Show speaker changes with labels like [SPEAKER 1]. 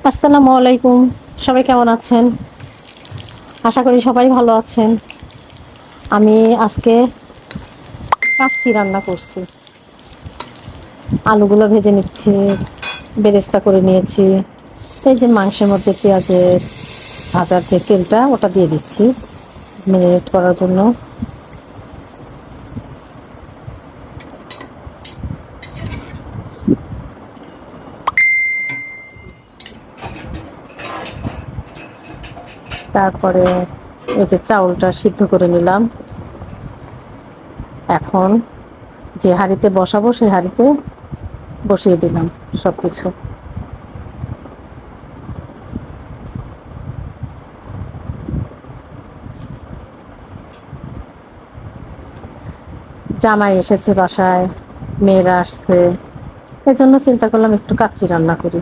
[SPEAKER 1] আসসালামু আলাইকুম। সবাই কেমন আছেন? আশা করি সবাই ভালো আছেন। আমি আজকে কাচ্চি রান্না করছি। আলুগুলো ভেজে নিচ্ছি, বেরেস্তা করে নিয়েছি। এই যে মাংসের মধ্যে পেঁয়াজের ভাজার যে তেলটা ওটা দিয়ে দিচ্ছি ম্যারিনেট করার জন্য। তারপরে এই যে চাউলটা সিদ্ধ করে নিলাম। এখন যে হাঁড়িতে বসাবো সেই হাঁড়িতে বসিয়ে দিলাম সব কিছু। জামাই এসেছে বাসায়, মেয়েরা আসছে, এজন্য চিন্তা করলাম একটু কাচ্চি রান্না করি।